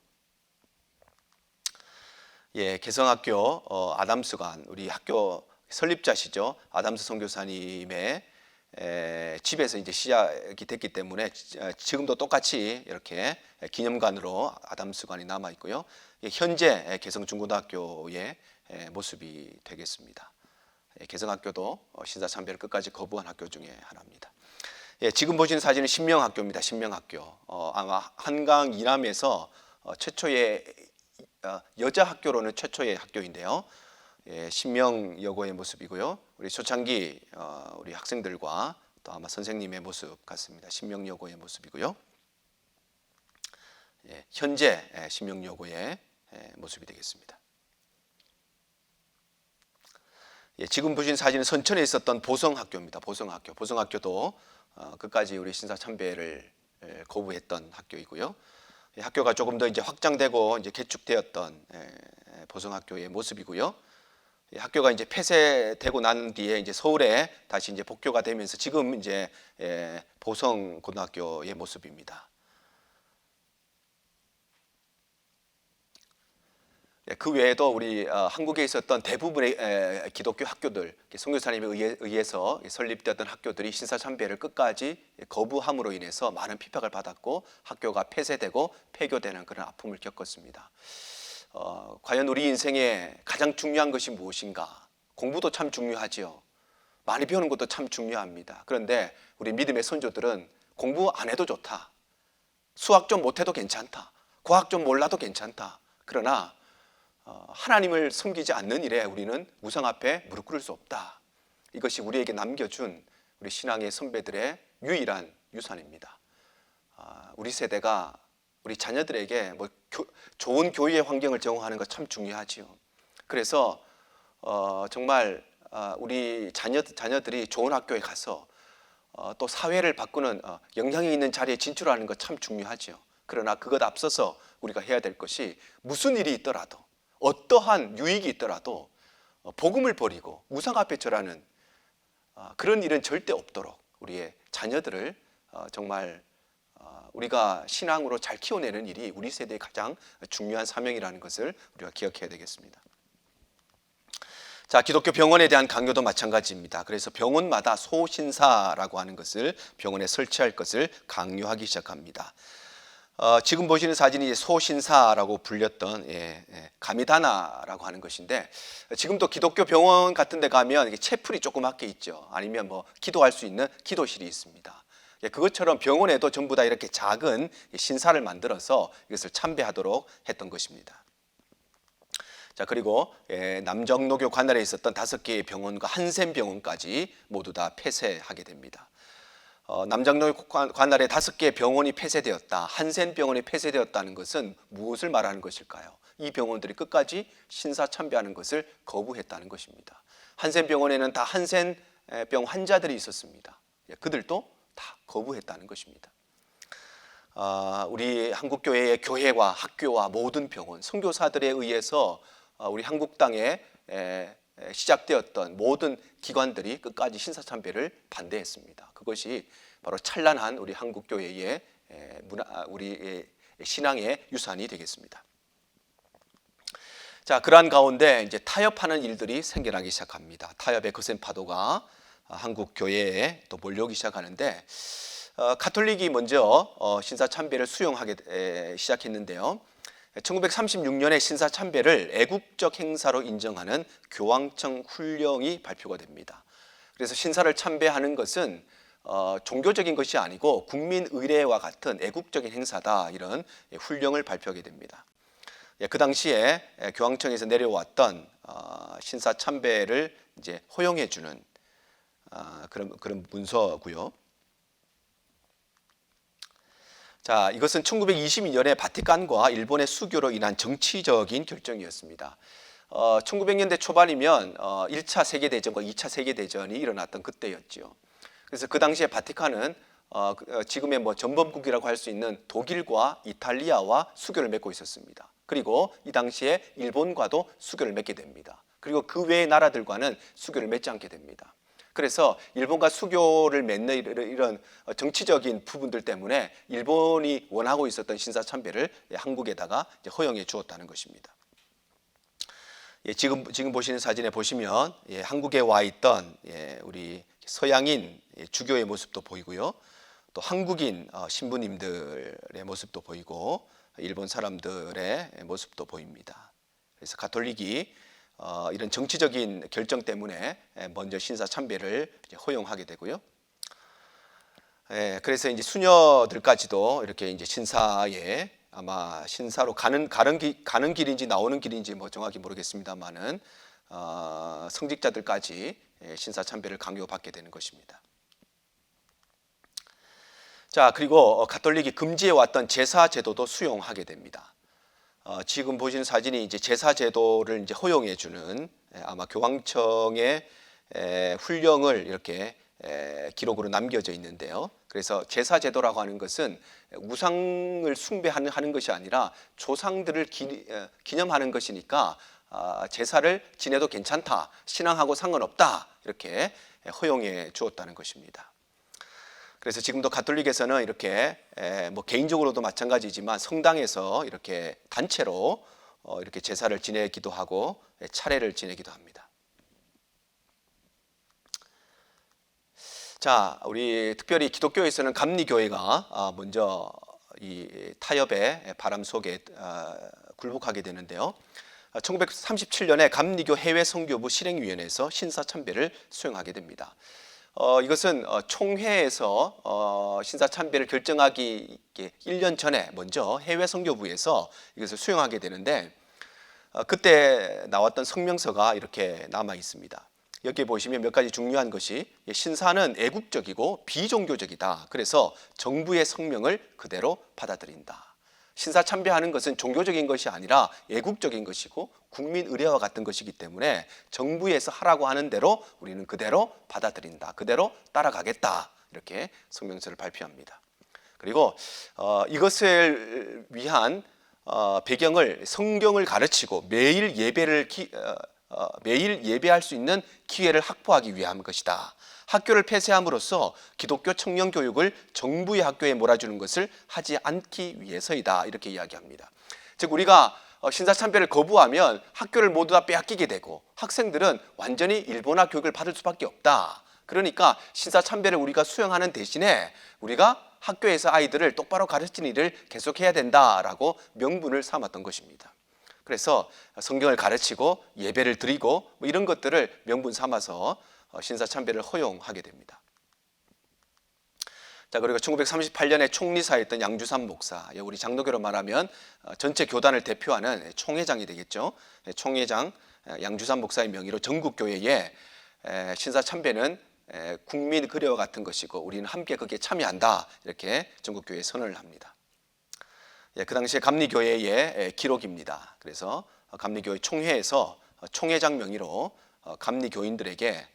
개성학교 아담스관 우리 학교 설립자시죠. 아담스 선교사님의 집에서 이제 시작이 됐기 때문에 지금도 똑같이 이렇게 기념관으로 아담스관이 남아 있고요. 현재 개성중고등학교의 모습이 되겠습니다. 개성학교도 신사참배를 끝까지 거부한 학교 중에 하나입니다. 지금 보시는 사진은 신명학교입니다. 신명학교. 아마 한강 이남에서 최초의 여자 학교로는 최초의 학교인데요. 신명여고의 모습이고요. 우리 초창기 우리 학생들과 또 아마 선생님의 모습 같습니다. 신명여고의 모습이고요. 현재 신명여고의 모습이 되겠습니다. 지금 보신 사진은 선천에 있었던 보성학교입니다. 보성학교도 끝까지 우리 신사참배를 거부했던 학교이고요. 학교가 조금 더 이제 확장되고 이제 개축되었던 보성학교의 모습이고요. 학교가 이제 폐쇄되고 난 뒤에 이제 서울에 다시 이제 복교가 되면서 지금 이제 보성고등학교의 모습입니다. 그 외에도 우리 한국에 있었던 대부분의 기독교 학교들, 선교사님에 의해서 설립되었던 학교들이 신사참배를 끝까지 거부함으로 인해서 많은 핍박을 받았고 학교가 폐쇄되고 폐교되는 그런 아픔을 겪었습니다. 과연 우리 인생에 가장 중요한 것이 무엇인가? 공부도 참 중요하지요. 많이 배우는 것도 참 중요합니다. 그런데 우리 믿음의 선조들은 공부 안 해도 좋다. 수학 좀 못해도 괜찮다. 과학 좀 몰라도 괜찮다. 그러나 하나님을 섬기지 않는 일에 우리는 우상 앞에 무릎 꿇을 수 없다. 이것이 우리에게 남겨준 우리 신앙의 선배들의 유일한 유산입니다. 우리 세대가 우리 자녀들에게 좋은 교육의 환경을 제공하는 것 참 중요하지요. 그래서 정말 우리 자녀들이 좋은 학교에 가서 또 사회를 바꾸는 영향이 있는 자리에 진출하는 것 참 중요하지요. 그러나 그것 앞서서 우리가 해야 될 것이 무슨 일이 있더라도 어떠한 유익이 있더라도 복음을 버리고 우상 앞에 절하는 그런 일은 절대 없도록 우리의 자녀들을 정말 우리가 신앙으로 잘 키워내는 일이 우리 세대의 가장 중요한 사명이라는 것을 우리가 기억해야 되겠습니다. 자, 기독교 병원에 대한 강요도 마찬가지입니다. 그래서 병원마다 소신사라고 하는 것을 병원에 설치할 것을 강요하기 시작합니다. 지금 보시는 사진이 소신사라고 불렸던 가미다나라고 하는 것인데 지금도 기독교 병원 같은 데 가면 채플이 조그맣게 있죠. 아니면 기도할 수 있는 기도실이 있습니다. 그것처럼 병원에도 전부 다 이렇게 작은 신사를 만들어서 이것을 참배하도록 했던 것입니다. 자, 그리고 남정노교 관할에 있었던 5개의 병원과 한센병원까지 모두 다 폐쇄하게 됩니다. 남정노교 관할에 5개의 병원이 폐쇄되었다, 한센병원이 폐쇄되었다는 것은 무엇을 말하는 것일까요? 이 병원들이 끝까지 신사참배하는 것을 거부했다는 것입니다. 한센병원에는 다 한센병 환자들이 있었습니다. 그들도 다 거부했다는 것입니다. 우리 한국교회의 교회와 학교와 모든 병원, 선교사들에 의해서 우리 한국 땅에 시작되었던 모든 기관들이 끝까지 신사참배를 반대했습니다. 그것이 바로 찬란한 우리 한국교회의 우리 신앙의 유산이 되겠습니다. 자, 그러한 가운데 이제 타협하는 일들이 생겨나기 시작합니다. 타협의 거센 파도가 한국 교회에 또 몰려오기 시작하는데 가톨릭이 먼저 신사참배를 수용하게 시작했는데요. 1936년에 신사참배를 애국적 행사로 인정하는 교황청 훈령이 발표가 됩니다. 그래서 신사를 참배하는 것은 종교적인 것이 아니고 국민 의례와 같은 애국적인 행사다, 이런 훈령을 발표하게 됩니다. 그 당시에 교황청에서 내려왔던 신사 참배를 이제 허용해 주는 그런 문서고요. 자, 이것은 1922년에 바티칸과 일본의 수교로 인한 정치적인 결정이었습니다. 1900년대 초반이면 1차 세계대전과 2차 세계대전이 일어났던 그때였죠. 그래서 그 당시에 바티칸은 지금의 전범국이라고 할 수 있는 독일과 이탈리아와 수교를 맺고 있었습니다. 그리고 이 당시에 일본과도 수교를 맺게 됩니다. 그리고 그 외의 나라들과는 수교를 맺지 않게 됩니다. 그래서 일본과 수교를 맺는 이런 정치적인 부분들 때문에 일본이 원하고 있었던 신사참배를 한국에다가 허용해 주었다는 것입니다. 지금 보시는 사진에 보시면 한국에 와 있던 우리 서양인 주교의 모습도 보이고요. 또 한국인 신부님들의 모습도 보이고 일본 사람들의 모습도 보입니다. 그래서 가톨릭이 이런 정치적인 결정 때문에 먼저 신사참배를 허용하게 되고요. 그래서 이제 수녀들까지도 이렇게 이제 신사에 아마 신사로 가는 길인지 나오는 길인지 정확히 모르겠습니다만은 성직자들까지 신사참배를 강요받게 되는 것입니다. 자, 그리고 가톨릭이 금지해 왔던 제사 제도도 수용하게 됩니다. 지금 보시는 사진이 이제 제사 제도를 이제 허용해 주는 아마 교황청의 훈령을 이렇게 기록으로 남겨져 있는데요. 그래서 제사 제도라고 하는 것은 우상을 숭배하는 것이 아니라 조상들을 기념하는 것이니까 제사를 지내도 괜찮다, 신앙하고 상관없다, 이렇게 허용해 주었다는 것입니다. 그래서 지금도 가톨릭에서는 이렇게 개인적으로도 마찬가지지만 성당에서 이렇게 단체로 이렇게 제사를 지내기도 하고 차례를 지내기도 합니다. 자, 우리 특별히 기독교에서는 감리교회가 먼저 이 타협의 바람 속에 굴복하게 되는데요. 1937년에 감리교 해외 선교부 실행위원회에서 신사참배를 수용하게 됩니다. 이것은 총회에서 신사참배를 결정하기 1년 전에 먼저 해외 선교부에서 이것을 수용하게 되는데 그때 나왔던 성명서가 이렇게 남아 있습니다. 여기 보시면 몇 가지 중요한 것이 신사는 애국적이고 비종교적이다. 그래서 정부의 성명을 그대로 받아들인다. 신사 참배하는 것은 종교적인 것이 아니라 애국적인 것이고 국민 의례와 같은 것이기 때문에 정부에서 하라고 하는 대로 우리는 그대로 받아들인다. 그대로 따라가겠다. 이렇게 성명서를 발표합니다. 그리고 이것을 위한 배경을 성경을 가르치고 매일 예배할 수 있는 기회를 확보하기 위한 것이다. 학교를 폐쇄함으로써 기독교 청년 교육을 정부의 학교에 몰아주는 것을 하지 않기 위해서이다. 이렇게 이야기합니다. 즉 우리가 신사참배를 거부하면 학교를 모두 다 빼앗기게 되고 학생들은 완전히 일본화 교육을 받을 수밖에 없다. 그러니까 신사참배를 우리가 수용하는 대신에 우리가 학교에서 아이들을 똑바로 가르치는 일을 계속해야 된다라고 명분을 삼았던 것입니다. 그래서 성경을 가르치고 예배를 드리고 이런 것들을 명분 삼아서 신사참배를 허용하게 됩니다. 자, 그리고 1938년에 총리사였던 양주삼 목사, 우리 장로교로 말하면 전체 교단을 대표하는 총회장이 되겠죠. 총회장 양주삼 목사의 명의로 전국 교회에 신사참배는 국민 의례와 같은 것이고 우리는 함께 거기에 참여한다. 이렇게 전국 교회에 선언을 합니다. 그 당시에 감리교회의 기록입니다. 그래서 감리교회 총회에서 총회장 명의로 감리교인들에게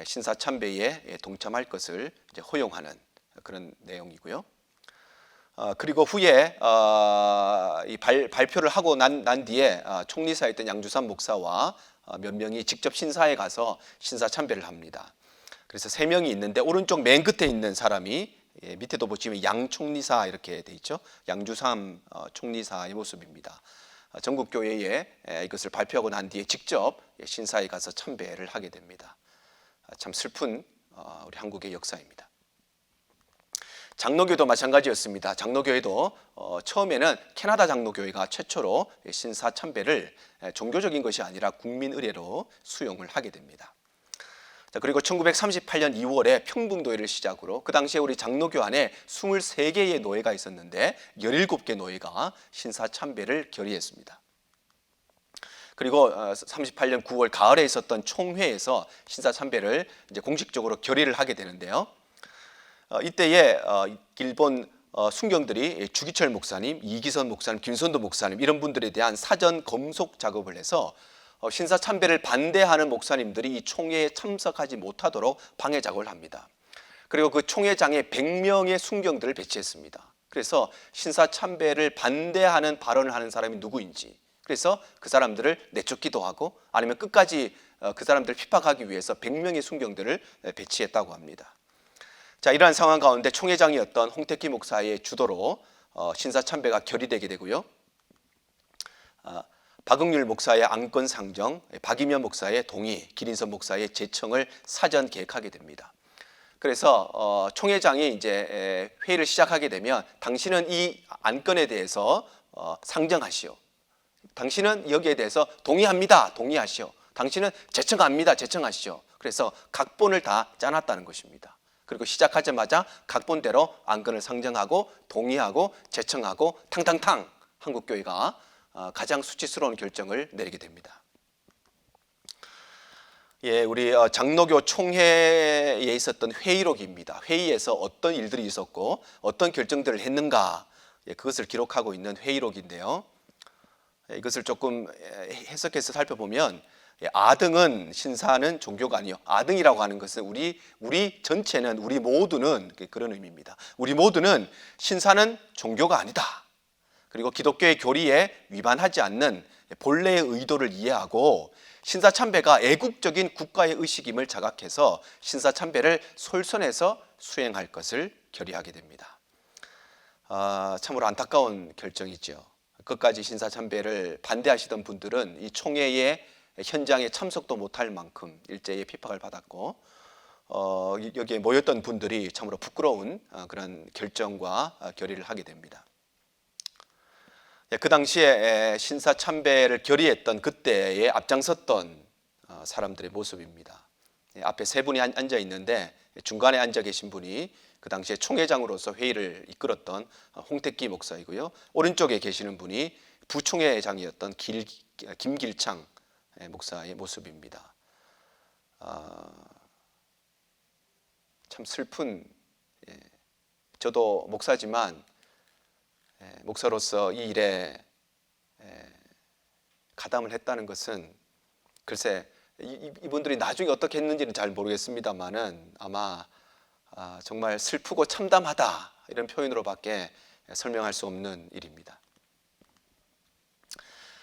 신사참배에 동참할 것을 이제 허용하는 그런 내용이고요. 그리고 후에 이 발표를 하고 난 뒤에 총리사였던 양주삼 목사와 몇 명이 직접 신사에 가서 신사 참배를 합니다. 그래서 3명이 있는데 오른쪽 맨 끝에 있는 사람이 밑에도 보시면 양 총리사 이렇게 돼 있죠. 양주삼 총리사의 모습입니다. 전국 교회에 이것을 발표하고 난 뒤에 직접 신사에 가서 참배를 하게 됩니다. 참 슬픈 우리 한국의 역사입니다. 장로교도 마찬가지였습니다. 장로교회도 처음에는 캐나다 장로교회가 최초로 신사 참배를 종교적인 것이 아니라 국민 의례로 수용을 하게 됩니다. 그리고 1938년 2월에 평등도회를 시작으로 그 당시에 우리 장로교 안에 23개의 노회가 있었는데 17개 노회가 신사 참배를 결의했습니다. 그리고 38년 9월 가을에 있었던 총회에서 신사 참배를 이제 공식적으로 결의를 하게 되는데요. 이때에 일본 순경들이 주기철 목사님, 이기선 목사님, 김선도 목사님 이런 분들에 대한 사전 검속 작업을 해서 신사 참배를 반대하는 목사님들이 이 총회에 참석하지 못하도록 방해 작업을 합니다. 그리고 그 총회장에 100명의 순경들을 배치했습니다. 그래서 신사 참배를 반대하는 발언을 하는 사람이 누구인지, 그래서 그 사람들을 내쫓기도 하고 아니면 끝까지 그 사람들을 핍박하기 위해서 100명의 순경들을 배치했다고 합니다. 자, 이러한 상황 가운데 총회장이었던 홍택기 목사의 주도로 신사 참배가 결의되게 되고요. 박응률 목사의 안건 상정, 박이면 목사의 동의, 기린선 목사의 제청을 사전 계획하게 됩니다. 그래서 총회장이 이제 회의를 시작하게 되면 당신은 이 안건에 대해서 상정하시오. 당신은 여기에 대해서 동의합니다. 동의하시오. 당신은 제청합니다. 제청하시오. 그래서 각본을 다 짜놨다는 것입니다. 그리고 시작하자마자 각본대로 안건을 상정하고 동의하고 제청하고 탕탕탕 한국교회가 가장 수치스러운 결정을 내리게 됩니다. 우리 장로교 총회에 있었던 회의록입니다. 회의에서 어떤 일들이 있었고 어떤 결정들을 했는가, 그것을 기록하고 있는 회의록인데요. 이것을 조금 해석해서 살펴보면 아등은 신사는 종교가 아니요. 아등이라고 하는 것은 우리 전체는, 우리 모두는, 그런 의미입니다. 우리 모두는 신사는 종교가 아니다. 그리고 기독교의 교리에 위반하지 않는 본래의 의도를 이해하고 신사 참배가 애국적인 국가의 의식임을 자각해서 신사 참배를 솔선해서 수행할 것을 결의하게 됩니다. 참으로 안타까운 결정이죠. 끝까지 신사 참배를 반대하시던 분들은 이 총회의 현장에 참석도 못할 만큼 일제의 핍박을 받았고 여기에 모였던 분들이 참으로 부끄러운 그런 결정과 결의를 하게 됩니다. 그 당시에 신사 참배를 결의했던 그때에 앞장섰던 사람들의 모습입니다. 앞에 3분이 앉아 있는데 중간에 앉아 계신 분이 그 당시에 총회장으로서 회의를 이끌었던 홍택기 목사이고요. 오른쪽에 계시는 분이 부총회장이었던 김길창 목사의 모습입니다. 참 슬픈, 저도 목사지만 목사로서 이 일에 가담을 했다는 것은 글쎄 이분들이 나중에 어떻게 했는지는 잘 모르겠습니다만은 아마 정말 슬프고 참담하다 이런 표현으로밖에 설명할 수 없는 일입니다.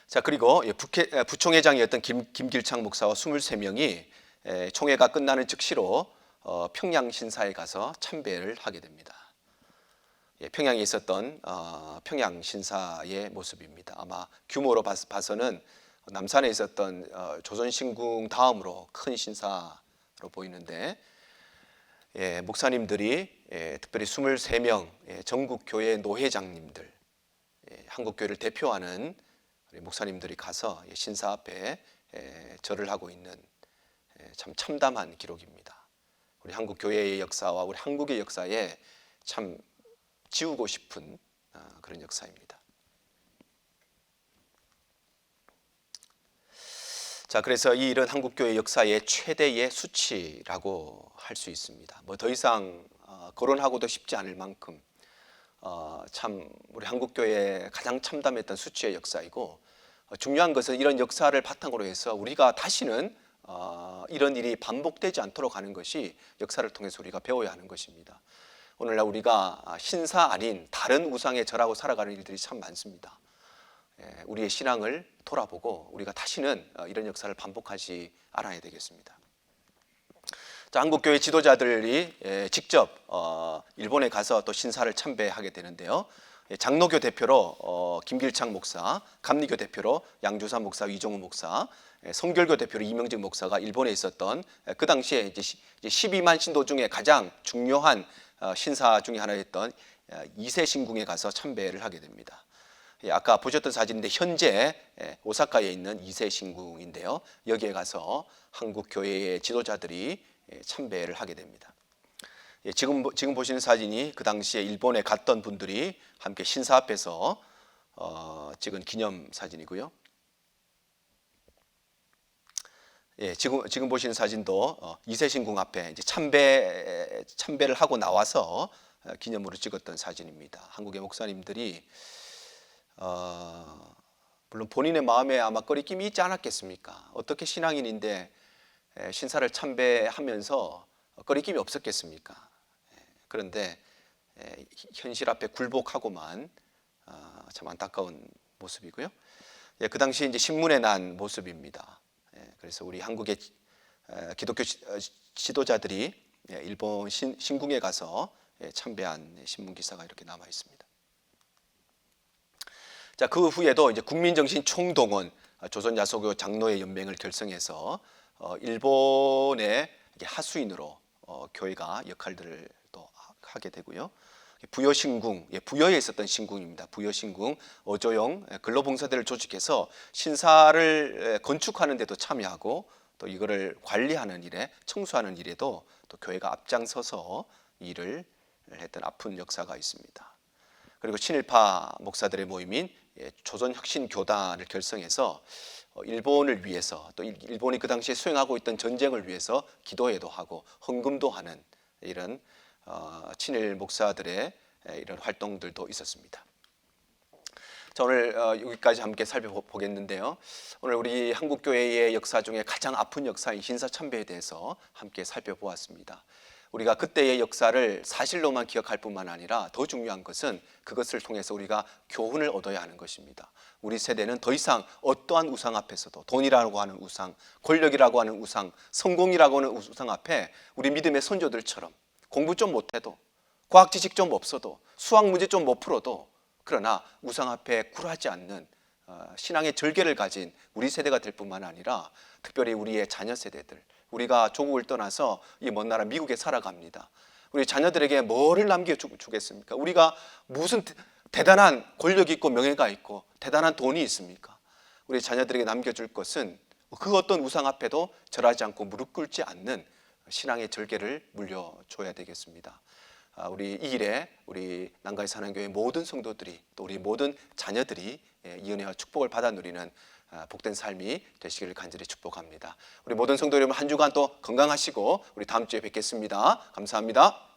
자, 그리고 부총회장이었던 김길창 목사와 23명이 총회가 끝나는 즉시로 평양 신사에 가서 참배를 하게 됩니다. 평양에 있었던 평양 신사의 모습입니다. 아마 규모로 봐서는 남산에 있었던 조선신궁 다음으로 큰 신사로 보이는데 목사님들이 특별히 23명 전국 교회 노회장님들, 한국교회를 대표하는 목사님들이 가서 신사 앞에 절을 하고 있는 참 참담한 기록입니다. 우리 한국교회의 역사와 우리 한국의 역사에 참 지우고 싶은 그런 역사입니다. 자, 그래서 이 일은 한국교회 역사의 최대의 수치라고 할 수 있습니다. 뭐 더 이상 거론하고도 싶지 않을 만큼 참 우리 한국교회의 가장 참담했던 수치의 역사이고 중요한 것은 이런 역사를 바탕으로 해서 우리가 다시는 이런 일이 반복되지 않도록 하는 것이 역사를 통해서 우리가 배워야 하는 것입니다. 오늘날 우리가 신사 아닌 다른 우상에 절하고 살아가는 일들이 참 많습니다. 우리의 신앙을 돌아보고 우리가 다시는 이런 역사를 반복하지 않아야 되겠습니다. 자, 한국교회 지도자들이 직접 일본에 가서 또 신사를 참배하게 되는데요. 장로교 대표로 김길창 목사, 감리교 대표로 양주삼 목사, 위종우 목사, 성결교 대표로 이명직 목사가 일본에 있었던 그 당시에 이제 12만 신도 중에 가장 중요한 신사 중에 하나였던 이세신궁에 가서 참배를 하게 됩니다. 아까 보셨던 사진인데 현재 오사카에 있는 이세신궁인데요. 여기에 가서 한국 교회의 지도자들이 참배를 하게 됩니다. 지금 보시는 사진이 그 당시에 일본에 갔던 분들이 함께 신사 앞에서 찍은 기념 사진이고요. 지금 보시는 사진도 이세신궁 앞에 이제 참배를 하고 나와서 기념으로 찍었던 사진입니다. 한국의 목사님들이 물론 본인의 마음에 아마 꺼리낌이 있지 않았겠습니까? 어떻게 신앙인인데 신사를 참배하면서 꺼리낌이 없었겠습니까? 그런데 현실 앞에 굴복하고만 참 안타까운 모습이고요. 그 당시 이제 신문에 난 모습입니다. 그래서 우리 한국의 기독교 지도자들이 일본 신궁에 가서 참배한 신문 기사가 이렇게 남아 있습니다. 자, 그 후에도 이제 국민정신 총동원 조선야소교 장로회 연맹을 결성해서 일본의 하수인으로 교회가 역할들을 또 하게 되고요. 부여신궁, 부여에 있었던 신궁입니다. 부여신궁 어조용 근로봉사대를 조직해서 신사를 건축하는 데도 참여하고 또 이거를 관리하는 일에 청소하는 일에도 또 교회가 앞장서서 일을 했던 아픈 역사가 있습니다. 그리고 친일파 목사들의 모임인 조선혁신교단을 결성해서 일본을 위해서 또 일본이 그 당시에 수행하고 있던 전쟁을 위해서 기도회도 하고 헌금도 하는 이런 친일 목사들의 이런 활동들도 있었습니다. 자, 오늘 여기까지 함께 살펴보겠는데요. 오늘 우리 한국교회의 역사 중에 가장 아픈 역사인 신사참배에 대해서 함께 살펴보았습니다. 우리가 그때의 역사를 사실로만 기억할 뿐만 아니라 더 중요한 것은 그것을 통해서 우리가 교훈을 얻어야 하는 것입니다. 우리 세대는 더 이상 어떠한 우상 앞에서도 돈이라고 하는 우상, 권력이라고 하는 우상, 성공이라고 하는 우상 앞에 우리 믿음의 선조들처럼 공부 좀 못해도 과학 지식 좀 없어도 수학 문제 좀 못 풀어도 그러나 우상 앞에 굴하지 않는 신앙의 절개를 가진 우리 세대가 될 뿐만 아니라 특별히 우리의 자녀 세대들, 우리가 조국을 떠나서 이 먼 나라 미국에 살아갑니다. 우리 자녀들에게 뭐를 남겨주겠습니까? 우리가 무슨 대단한 권력이 있고 명예가 있고 대단한 돈이 있습니까? 우리 자녀들에게 남겨줄 것은 그 어떤 우상 앞에도 절하지 않고 무릎 꿇지 않는 신앙의 절개를 물려줘야 되겠습니다. 우리 이 일에 우리 난가의 사랑교회 모든 성도들이 또 우리 모든 자녀들이 이 은혜와 축복을 받아 누리는 복된 삶이 되시기를 간절히 축복합니다. 우리 모든 성도 여러분 한 주간 또 건강하시고 우리 다음 주에 뵙겠습니다. 감사합니다.